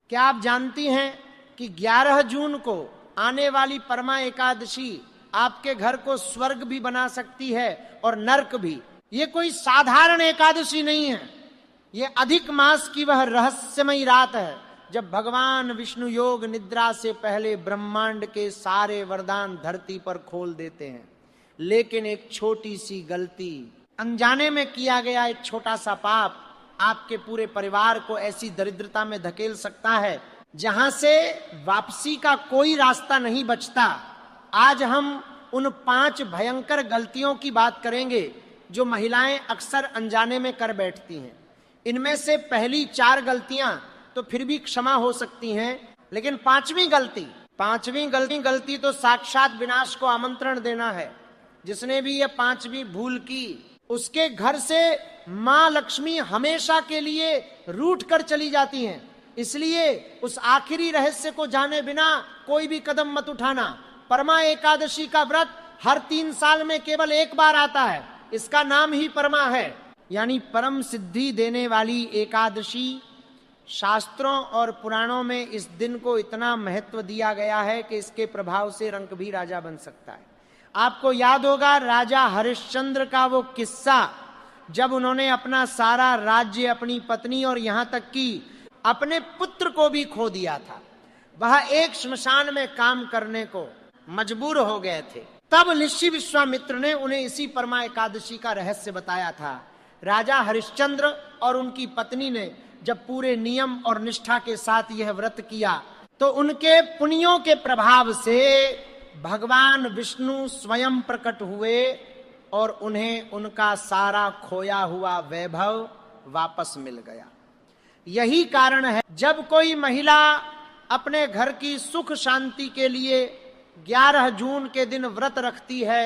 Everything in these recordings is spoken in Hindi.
क्या आप जानती हैं कि 11 जून को आने वाली परमा एकादशी आपके घर को स्वर्ग भी बना सकती है और नरक भी। ये कोई साधारण एकादशी नहीं है, ये अधिक मास की वह रहस्यमयी रात है जब भगवान विष्णु योग निद्रा से पहले ब्रह्मांड के सारे वरदान धरती पर खोल देते हैं। लेकिन एक छोटी सी गलती, अनजाने में किया गया एक छोटा सा पाप आपके पूरे परिवार को ऐसी दरिद्रता में धकेल सकता है जहां से वापसी का कोई रास्ता नहीं बचता। आज हम उन 5 भयंकर गलतियों की बात करेंगे जो महिलाएं अक्सर अनजाने में कर बैठती हैं। इनमें से पहली 4 गलतियां तो फिर भी क्षमा हो सकती हैं, लेकिन पांचवी गलती तो साक्षात विनाश को आमंत्रण देना है। जिसने भी ये 5वीं भूल की उसके घर से मां लक्ष्मी हमेशा के लिए रूठ कर चली जाती हैं। इसलिए उस आखिरी रहस्य को जाने बिना कोई भी कदम मत उठाना। परमा एकादशी का व्रत हर 3 साल में केवल एक बार आता है, इसका नाम ही परमा है, यानी परम सिद्धि देने वाली एकादशी। शास्त्रों और पुराणों में इस दिन को इतना महत्व दिया गया है कि इसके प्रभाव से रंक भी राजा बन सकता है। आपको याद होगा राजा हरिश्चंद्र का वो किस्सा, जब उन्होंने अपना सारा राज्य, अपनी पत्नी और यहां तक कि अपने पुत्र को भी खो दिया था। वह एक श्मशान में काम करने को मजबूर हो गए थे। तब ऋषि विश्वामित्र ने उन्हें इसी परमा एकादशी का रहस्य बताया था। राजा हरिश्चंद्र और उनकी पत्नी ने जब पूरे नियम और निष्ठा के साथ यह व्रत किया तो उनके पुण्यों के प्रभाव से भगवान विष्णु स्वयं प्रकट हुए और उन्हें उनका सारा खोया हुआ वैभव वापस मिल गया। यही कारण है जब कोई महिला अपने घर की सुख शांति के लिए 11 जून के दिन व्रत रखती है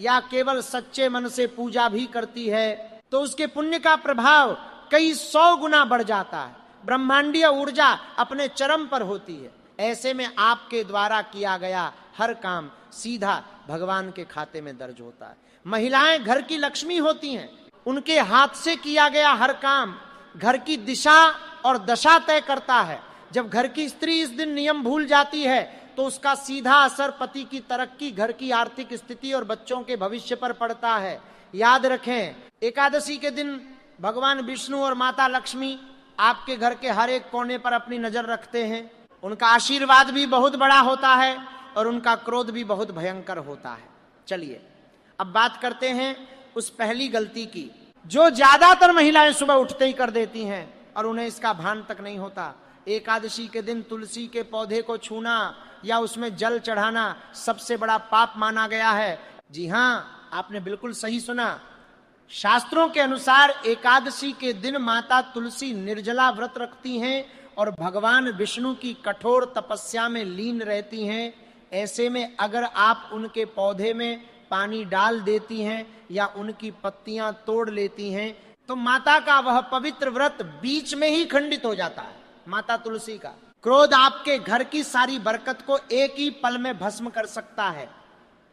या केवल सच्चे मन से पूजा भी करती है तो उसके पुण्य का प्रभाव कई 100 गुना बढ़ जाता है। ब्रह्मांडीय ऊर्जा अपने चरम पर होती है। ऐसे में आपके द्वारा किया गया हर काम सीधा भगवान के खाते में दर्ज होता है। महिलाएं घर की लक्ष्मी होती हैं, उनके हाथ से किया गया हर काम घर की दिशा और दशा तय करता है। जब घर की स्त्री इस दिन नियम भूल जाती है तो उसका सीधा असर पति की तरक्की, घर की आर्थिक स्थिति और बच्चों के भविष्य पर पड़ता है। याद रखें, एकादशी के दिन भगवान विष्णु और माता लक्ष्मी आपके घर के हर एक कोने पर अपनी नजर रखते हैं। उनका आशीर्वाद भी बहुत बड़ा होता है और उनका क्रोध भी बहुत भयंकर होता है। चलिए अब बात करते हैं उस पहली गलती की जो ज्यादातर महिलाएं सुबह उठते ही कर देती हैं और उन्हें इसका भान तक नहीं होता। एकादशी के दिन तुलसी के पौधे को छूना या उसमें जल चढ़ाना सबसे बड़ा पाप माना गया है। जी हाँ, आपने बिल्कुल सही सुना। शास्त्रों के अनुसार एकादशी के दिन माता तुलसी निर्जला व्रत रखती हैं और भगवान विष्णु की कठोर तपस्या में लीन रहती हैं। ऐसे में अगर आप उनके पौधे में पानी डाल देती हैं या उनकी पत्तियां तोड़ लेती हैं तो माता का वह पवित्र व्रत बीच में ही खंडित हो जाता है। माता तुलसी का क्रोध आपके घर की सारी बरकत को एक ही पल में भस्म कर सकता है।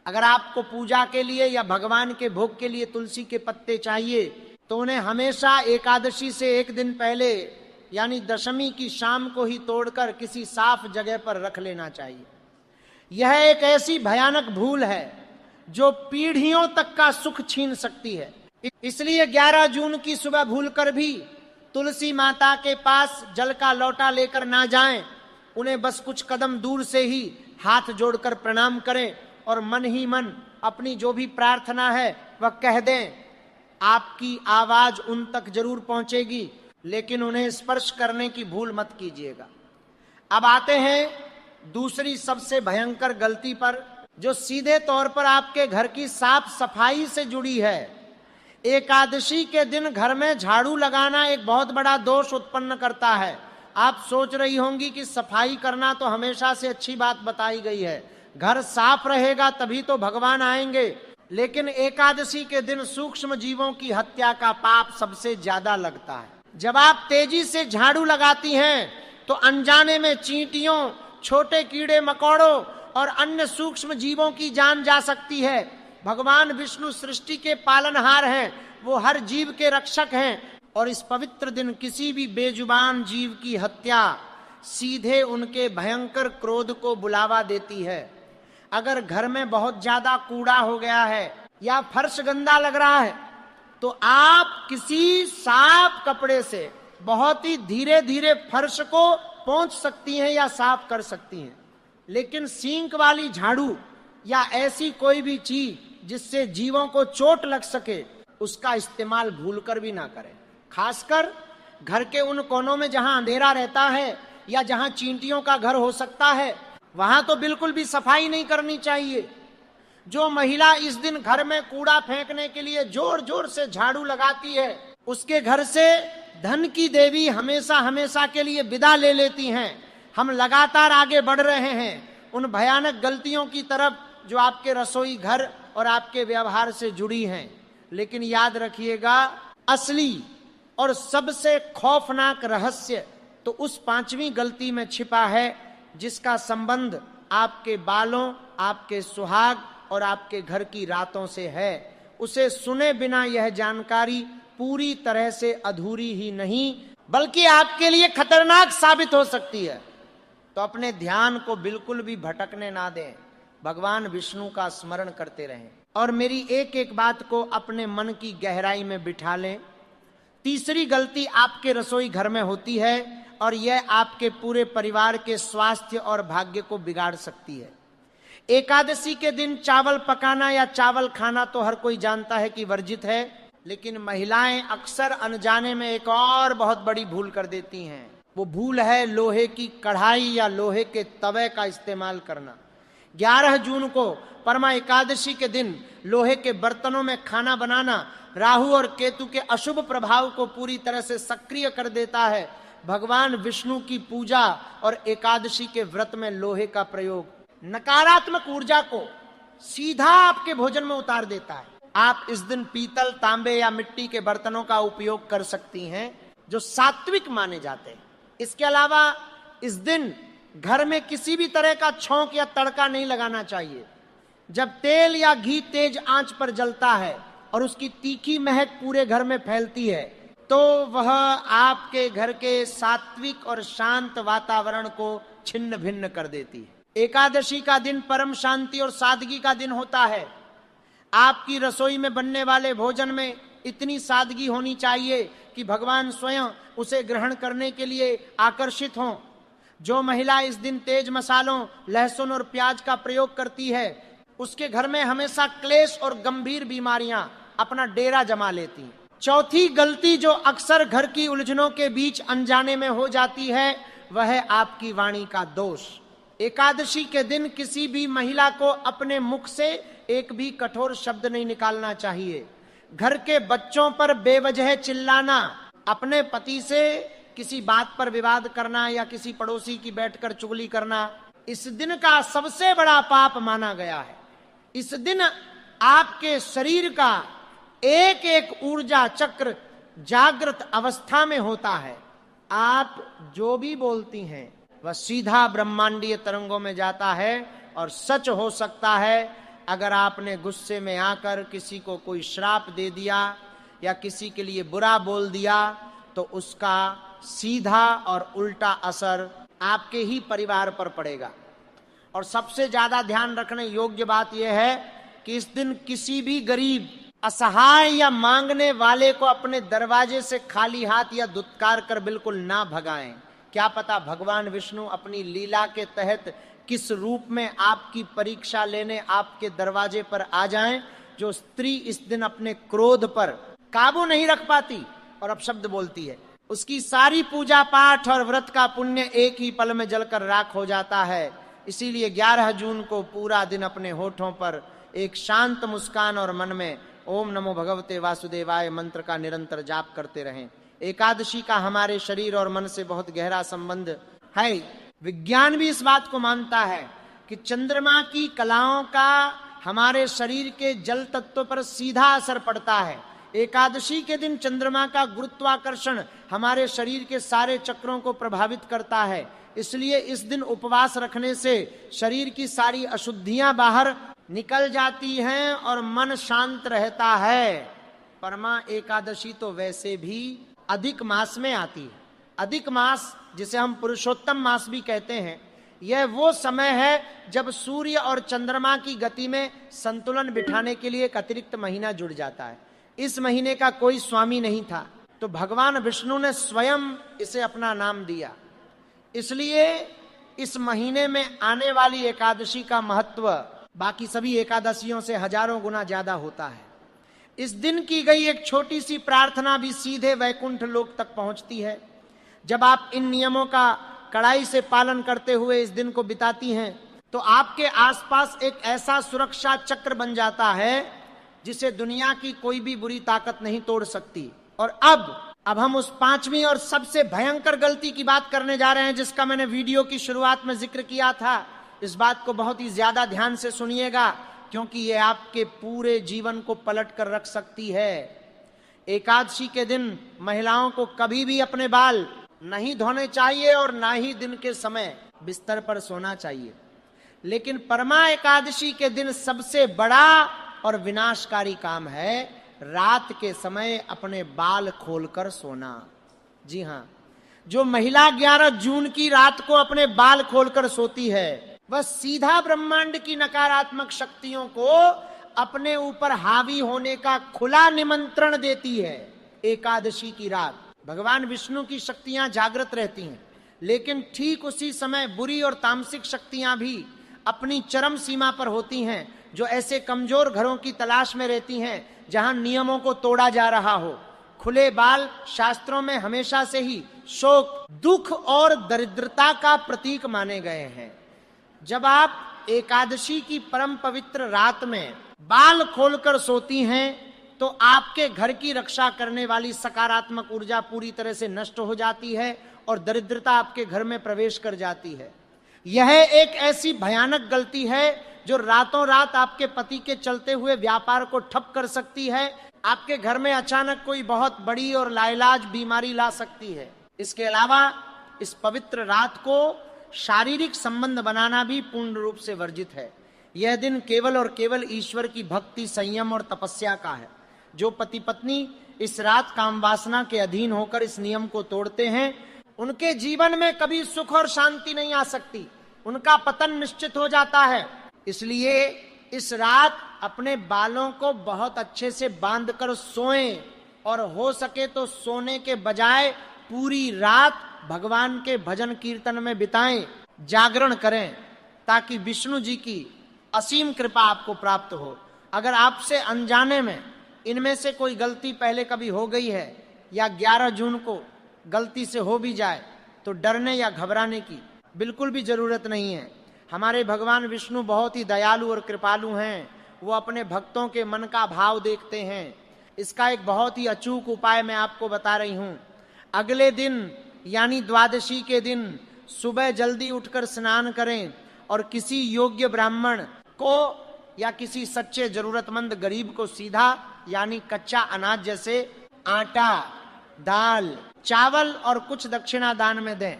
अगर आपको पूजा के लिए या भगवान के भोग के लिए तुलसी के पत्ते चाहिए तो उन्हें हमेशा एकादशी से एक दिन पहले यानी दशमी की शाम को ही तोड़कर किसी साफ जगह पर रख लेना चाहिए। यह एक ऐसी भयानक भूल है जो पीढ़ियों तक का सुख छीन सकती है। इसलिए 11 जून की सुबह भूलकर भी तुलसी माता के पास जल का लोटा लेकर ना जाएं। उन्हें बस कुछ कदम दूर से ही हाथ जोड़कर प्रणाम करें और मन ही मन अपनी जो भी प्रार्थना है वह कह दें। आपकी आवाज उन तक जरूर पहुंचेगी, लेकिन उन्हें स्पर्श करने की भूल मत कीजिएगा। अब आते हैं दूसरी सबसे भयंकर गलती पर जो सीधे तौर पर आपके घर की साफ सफाई से जुड़ी है। एकादशी के दिन घर में झाड़ू लगाना एक बहुत बड़ा दोष उत्पन्न करता है। आप सोच रही होंगी कि सफाई करना तो हमेशा से अच्छी बात बताई गई है, घर साफ रहेगा तभी तो भगवान आएंगे। लेकिन एकादशी के दिन सूक्ष्म जीवों की हत्या का पाप सबसे ज्यादा लगता है। जब आप तेजी से झाड़ू लगाती हैं तो अनजाने में चींटियों, छोटे कीड़े मकोड़ों और अन्य सूक्ष्म जीवों की जान जा सकती है। भगवान विष्णु सृष्टि के पालनहार हैं, वो हर जीव के रक्षक हैं और इस पवित्र दिन किसी भी बेजुबान जीव की हत्या सीधे उनके भयंकर क्रोध को बुलावा देती है। अगर घर में बहुत ज्यादा कूड़ा हो गया है या फर्श गंदा लग रहा है तो आप किसी साफ कपड़े से बहुत ही धीरे धीरे फर्श को पोंछ सकती हैं या साफ कर सकती हैं, लेकिन सींक वाली झाड़ू या ऐसी कोई भी चीज जिससे जीवों को चोट लग सके उसका इस्तेमाल भूलकर भी ना करें। खासकर घर के उन कोनों में जहां अंधेरा रहता है या जहां चींटियों का घर हो सकता है वहां तो बिल्कुल भी सफाई नहीं करनी चाहिए। जो महिला इस दिन घर में कूड़ा फेंकने के लिए जोर जोर से झाड़ू लगाती है उसके घर से धन की देवी हमेशा हमेशा के लिए विदा ले लेती हैं। हम लगातार आगे बढ़ रहे हैं उन भयानक गलतियों की तरफ जो आपके रसोई घर और आपके व्यवहार से जुड़ी हैं। लेकिन याद रखिएगा, असली और सबसे खौफनाक रहस्य तो उस पांचवी गलती में छिपा है जिसका संबंध आपके बालों, आपके सुहाग और आपके घर की रातों से है। उसे सुने बिना यह जानकारी पूरी तरह से अधूरी ही नहीं बल्कि आपके लिए खतरनाक साबित हो सकती है। तो अपने ध्यान को बिल्कुल भी भटकने ना दें, भगवान विष्णु का स्मरण करते रहें और मेरी एक एक बात को अपने मन की गहराई में बिठा लें। तीसरी गलती आपके रसोई घर में होती है और यह आपके पूरे परिवार के स्वास्थ्य और भाग्य को बिगाड़ सकती है। एकादशी के दिन चावल पकाना या चावल खाना तो हर कोई जानता है कि वर्जित है, लेकिन महिलाएं अक्सर अनजाने में एक और बहुत बड़ी भूल कर देती हैं। वो भूल है लोहे की कढ़ाई या लोहे के तवे का इस्तेमाल करना। 11 जून को परमा एकादशी के दिन लोहे के बर्तनों में खाना बनाना राहु और केतु के अशुभ प्रभाव को पूरी तरह से सक्रिय कर देता है। भगवान विष्णु की पूजा और एकादशी के व्रत में लोहे का प्रयोग नकारात्मक ऊर्जा को सीधा आपके भोजन में उतार देता है। आप इस दिन पीतल, तांबे या मिट्टी के बर्तनों का उपयोग कर सकती हैं जो सात्विक माने जाते हैं। इसके अलावा इस दिन घर में किसी भी तरह का छौंक या तड़का नहीं लगाना चाहिए। जब तेल या घी तेज आंच पर जलता है और उसकी तीखी महक पूरे घर में फैलती है तो वह आपके घर के सात्विक और शांत वातावरण को छिन्न भिन्न कर देती है। एकादशी का दिन परम शांति और सादगी का दिन होता है। आपकी रसोई में बनने वाले भोजन में इतनी सादगी होनी चाहिए कि भगवान स्वयं उसे ग्रहण करने के लिए आकर्षित हों। जो महिला इस दिन तेज मसालों, लहसुन और प्याज का प्रयोग करती है उसके घर में हमेशा क्लेश और गंभीर बीमारियां अपना डेरा जमा लेती हैं। चौथी गलती जो अक्सर घर की उलझनों के बीच अनजाने में हो जाती है वह है आपकी वाणी का दोष। एकादशी के दिन किसी भी महिला को अपने मुख से एक भी कठोर शब्द नहीं निकालना चाहिए। घर के बच्चों पर बेवजह चिल्लाना, अपने पति से किसी बात पर विवाद करना या किसी पड़ोसी की बैठकर चुगली करना इस दिन का सबसे बड़ा पाप माना गया है। इस दिन आपके शरीर का एक एक ऊर्जा चक्र जागृत अवस्था में होता है। आप जो भी बोलती हैं वह सीधा ब्रह्मांडीय तरंगों में जाता है और सच हो सकता है अगर आपने गुस्से में आकर किसी को कोई श्राप दे दिया या किसी के लिए बुरा बोल दिया तो उसका सीधा और उल्टा असर आपके ही परिवार पर पड़ेगा। और सबसे ज्यादा ध्यान रखने योग्य बात यह है कि इस दिन किसी भी गरीब, असहाय या मांगने वाले को अपने दरवाजे से खाली हाथ या दुत्कार कर बिल्कुल ना भगाएं। क्या पता भगवान विष्णु अपनी लीला के तहत किस रूप में आपकी परीक्षा लेने आपके दरवाजे पर आ जाएं। जो स्त्री इस दिन अपने क्रोध पर काबू नहीं रख पाती और अपशब्द बोलती है, उसकी सारी पूजा पाठ और व्रत का पुण्य एक ही पल में जलकर राख हो जाता है। इसीलिए 11 जून को पूरा दिन अपने होठों पर एक शांत मुस्कान और मन में ओम नमो भगवते वासुदेवाय मंत्र का निरंतर जाप करते रहें। एकादशी का हमारे शरीर और मन से बहुत गहरा संबंध है। विज्ञान भी इस बात को मानता है कि चंद्रमा की कलाओं का हमारे शरीर के जल तत्व पर सीधा असर पड़ता है। एकादशी के दिन चंद्रमा का गुरुत्वाकर्षण हमारे शरीर के सारे चक्रों को प्रभावित करता है। इसलिए इस दिन उपवास रखने से शरीर की सारी अशुद्धियां बाहर निकल जाती हैं और मन शांत रहता है। परमा एकादशी तो वैसे भी अधिक मास में आती है, अधिक मास, जिसे हम पुरुषोत्तम मास भी कहते हैं, यह वो समय है जब सूर्य और चंद्रमा की गति में संतुलन बिठाने के लिए एक अतिरिक्त महीना जुड़ जाता है। इस महीने का कोई स्वामी नहीं था, तो भगवान विष्णु ने स्वयं इसे अपना नाम दिया। इसलिए इस महीने में आने वाली एकादशी का महत्व बाकी सभी एकादशियों से हजारों गुना ज्यादा होता है। इस दिन की गई एक छोटी सी प्रार्थना भी सीधे वैकुंठ लोक तक पहुंचती है। जब आप इन नियमों का कड़ाई से पालन करते हुए इस दिन को बिताती हैं, तो आपके आसपास एक ऐसा सुरक्षा चक्र बन जाता है जिसे दुनिया की कोई भी बुरी ताकत नहीं तोड़ सकती। और अब हम उस पांचवी और सबसे भयंकर गलती की बात करने जा रहे हैं, जिसका मैंने वीडियो की शुरुआत में जिक्र किया था। इस बात को बहुत ही ज्यादा ध्यान से सुनिएगा, क्योंकि ये आपके पूरे जीवन को पलट कर रख सकती है। एकादशी के दिन महिलाओं को कभी भी अपने बाल नहीं धोने चाहिए और ना ही दिन के समय बिस्तर पर सोना चाहिए। लेकिन परमा एकादशी के दिन सबसे बड़ा और विनाशकारी काम है रात के समय अपने बाल खोलकर सोना। जी हाँ, जो महिला 11 जून की रात को अपने बाल खोलकर सोती है, वह सीधा ब्रह्मांड की नकारात्मक शक्तियों को अपने ऊपर हावी होने का खुला निमंत्रण देती है। एकादशी की रात भगवान विष्णु की शक्तियां जागृत रहती हैं, लेकिन ठीक उसी समय बुरी और तामसिक शक्तियां भी अपनी चरम सीमा पर होती हैं, जो ऐसे कमजोर घरों की तलाश में रहती हैं जहां नियमों को तोड़ा जा रहा हो। खुले बाल शास्त्रों में हमेशा से ही शोक, दुख और दरिद्रता का प्रतीक माने गए हैं। जब आप एकादशी की परम पवित्र रात में बाल खोलकर सोती हैं, तो आपके घर की रक्षा करने वाली सकारात्मक ऊर्जा पूरी तरह से नष्ट हो जाती है और दरिद्रता आपके घर में प्रवेश कर जाती है। यह एक ऐसी भयानक गलती है जो रातों रात आपके पति के चलते हुए व्यापार को ठप कर सकती है। आपके घर में अचानक कोई बहुत बड़ी और लाइलाज बीमारी ला सकती है। इसके अलावा इस पवित्र रात को शारीरिक संबंध बनाना भी पूर्ण रूप से वर्जित है। यह दिन केवल और केवल ईश्वर की भक्ति, संयम और तपस्या का है। जो पति पत्नी इस रात काम वासना के अधीन होकर इस नियम को तोड़ते हैं, उनके जीवन में कभी सुख और शांति नहीं आ सकती, उनका पतन निश्चित हो जाता है। इसलिए इस रात अपने बालों को बहुत अच्छे से बांधकर सोएं, और हो सके तो सोने के बजाय पूरी रात भगवान के भजन कीर्तन में बिताएं, जागरण करें, ताकि विष्णु जी की असीम कृपा आपको प्राप्त हो। अगर आपसे अनजाने में इनमें से कोई गलती पहले कभी हो गई है, या 11 जून को गलती से हो भी जाए, तो डरने या घबराने की बिल्कुल भी जरूरत नहीं है। हमारे भगवान विष्णु बहुत ही दयालु और कृपालु हैं। वो अपने भक्तों के मन का भाव देखते हैं। इसका एक बहुत ही अचूक उपाय मैं आपको बता रही हूं। अगले दिन यानी द्वादशी के दिन सुबह जल्दी उठकर स्नान करें और किसी योग्य ब्राह्मण को या किसी सच्चे जरूरतमंद गरीब को सीधा यानी कच्चा अनाज जैसे आटा, दाल, चावल और कुछ दक्षिणा दान में दें।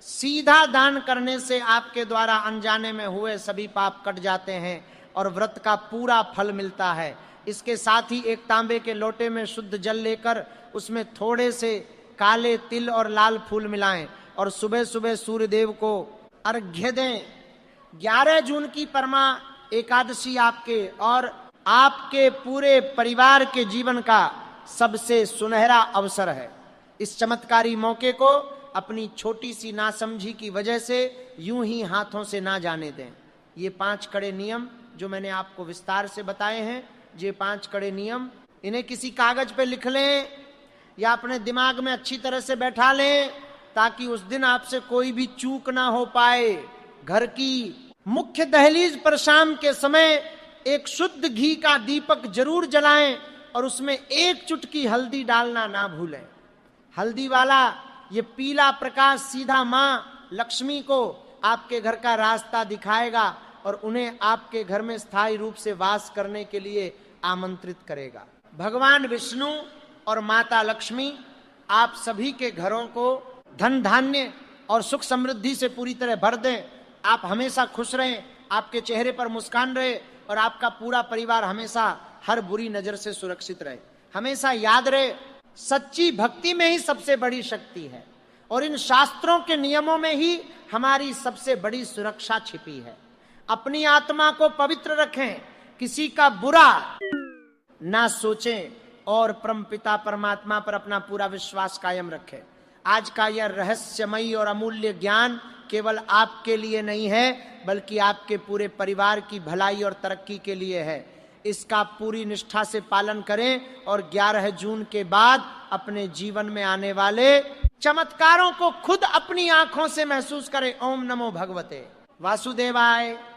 सीधा दान करने से आपके द्वारा अनजाने में हुए सभी पाप कट जाते हैं और व्रत का पूरा फल मिलता है। इसके साथ ही एक तांबे के लोटे में शुद्ध जल लेकर उसमें थोड़े से काले तिल और लाल फूल मिलाएं और सुबह सुबह सूर्यदेव को अर्घ्य दें। 11 जून की परमा एकादशी आपके और आपके पूरे परिवार के जीवन का सबसे सुनहरा अवसर है। इस चमत्कारी मौके को अपनी छोटी सी नासमझी की वजह से यूं ही हाथों से ना जाने दें। ये 5 कड़े नियम जो मैंने आपको विस्तार से बताए हैं, ये 5 कड़े नियम, इन्हें किसी कागज पे लिख लें या अपने दिमाग में अच्छी तरह से बैठा लें, ताकि उस दिन आपसे कोई भी चूक ना हो पाए। घर की मुख्य दहलीज पर शाम के समय एक शुद्ध घी का दीपक जरूर जलाएं और उसमें 1 चुटकी हल्दी डालना ना भूलें। हल्दी वाला ये पीला प्रकाश सीधा माँ लक्ष्मी को आपके घर का रास्ता दिखाएगा और उन्हें आपके घर में स्थायी रूप से वास करने के लिए आमंत्रित करेगा। भगवान विष्णु और माता लक्ष्मी आप सभी के घरों को धन धान्य और सुख समृद्धि से पूरी तरह भर दें। आप हमेशा खुश रहें, आपके चेहरे पर मुस्कान रहे और आपका पूरा परिवार हमेशा हर बुरी नजर से सुरक्षित रहे। हमेशा याद रहे, सच्ची भक्ति में ही सबसे बड़ी शक्ति है। और इन शास्त्रों के नियमों में ही हमारी सबसे बड़ी सुरक्षा छिपी है। अपनी आत्मा को पवित्र रखें, किसी का बुरा ना सोचें और परमपिता परमात्मा पर अपना पूरा विश्वास कायम रखें। आज का यह रहस्यमयी और अमूल्य ज्ञान केवल आपके लिए नहीं है, बल्कि आपके पूरे परिवार की भलाई और तरक्की के लिए है। इसका पूरी निष्ठा से पालन करें और 11 जून के बाद अपने जीवन में आने वाले चमत्कारों को खुद अपनी आंखों से महसूस करें। ओम नमो भगवते वासुदेवाय।